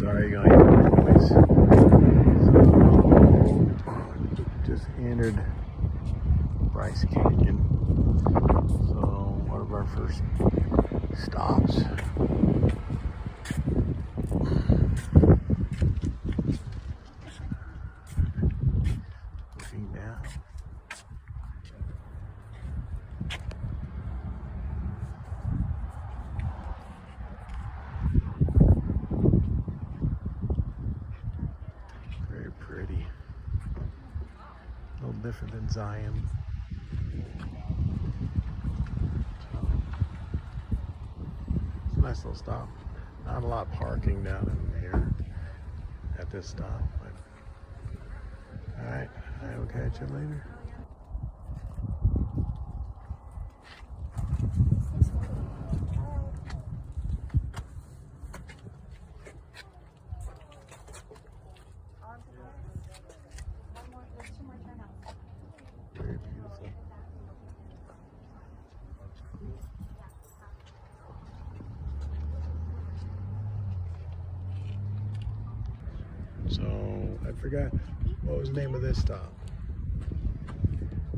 Sorry, you gotta hear the noise. So, just entered Bryce Canyon. So, one of our first stops. Looking down. Very pretty. A little different than Zion. It's a nice little stop. Not a lot of parking down in here at this stop, but alright, I will catch you later. Very beautiful. So I forgot what was the name of this stop.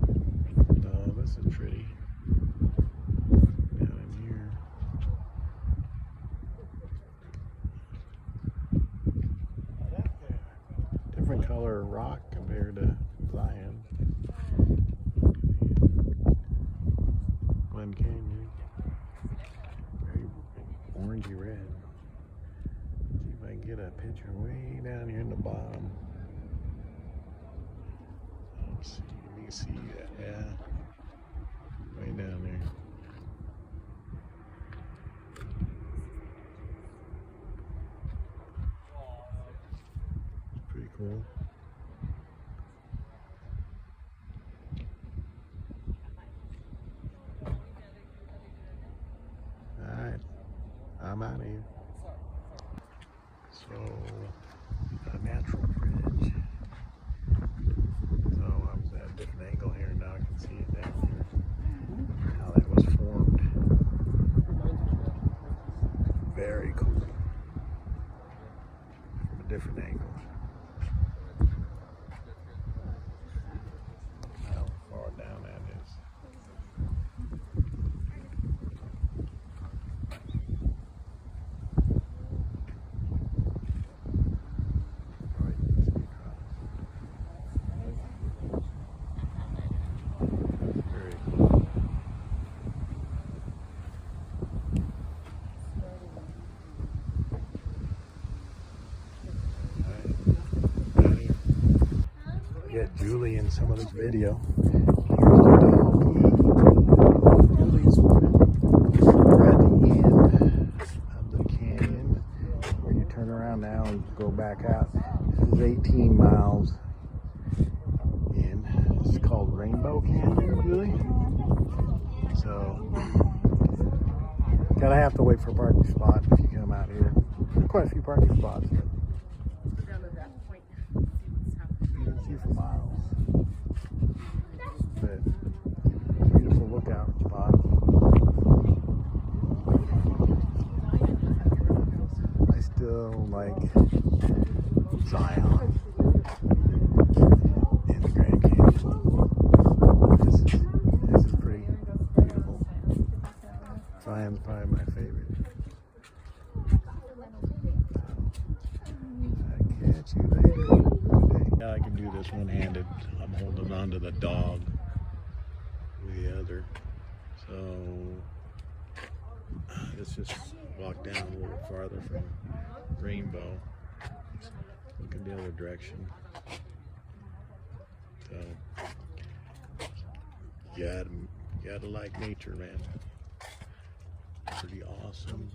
Oh, this is pretty. Down in here. Different color rock compared to Zion. Glen Canyon. Very orangey red. See if I can get a picture way down here in the bottom. Let's see, you can see that, yeah. Way down there. It's pretty cool. Alright, I'm out of here. So, a natural bridge. So I was at a different angle here, and now I can see it down here. How that was formed. Very cool. From a different angle. How far down that is. Get Julie in some of this video. Here's the doggy. Julie's we're at the end of the canyon where you turn around now and go back out. This is 18 miles in. It's called Rainbow Canyon, Julie. So gotta have to wait for a parking spot if you come out here. There's quite a few parking spots. For miles, but beautiful lookout spot. I still like Zion in the Grand Canyon. This is pretty beautiful. Zion's probably my favorite. I'll catch you later. I can do this one-handed. I'm holding on to the dog with the other. So let's just walk down a little farther from Rainbow. Look in the other direction. So you gotta like nature, man. Pretty awesome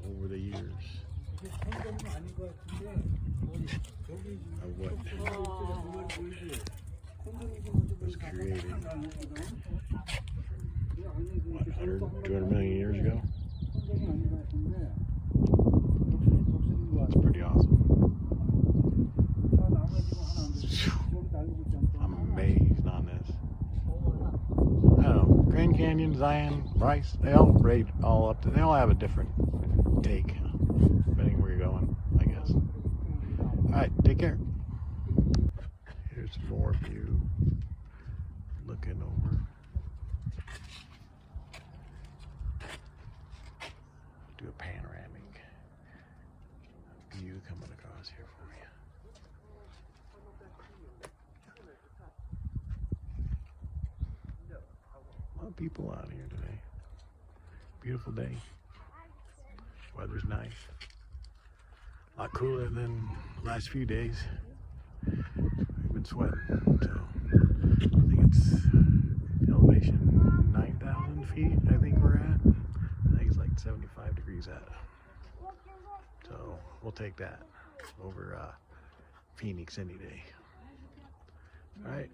over the years. Of what was created, what, 100, 200 million years ago? That's pretty awesome. I'm amazed on this. I don't know, Grand Canyon, Zion, Bryce, they all rate all up to, they all have a different take, depending where you're going, I guess. view coming across here for you. A lot of people out here today. Beautiful day. Weather's nice. A lot cooler than the last few days. We've been sweating, so I think it's elevation 9,000 feet. I think we're at. I think it's like 75 degrees out. So we'll take that over Phoenix any day. All right.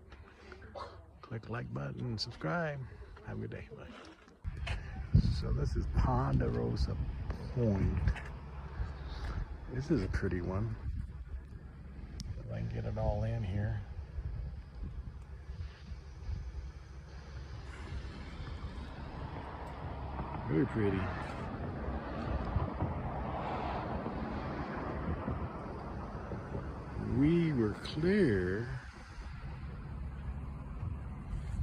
Click the like button and subscribe. Have a good day. Bye. So this is Ponderosa Point. This is a pretty one. If I can get it all in here. Very pretty. We were clear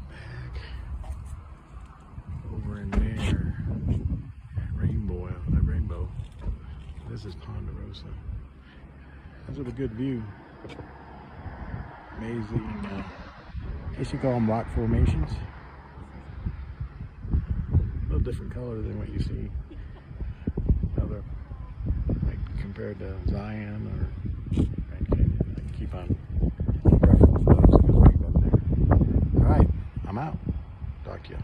back over in there. Rainbow. This is Ponderosa. This is a good view. Amazing. I guess you call them rock formations. A little different color than what you see other, like compared to Zion or Grand Canyon. I can keep on referencing those because we've been there. All right, I'm out. Talk to you.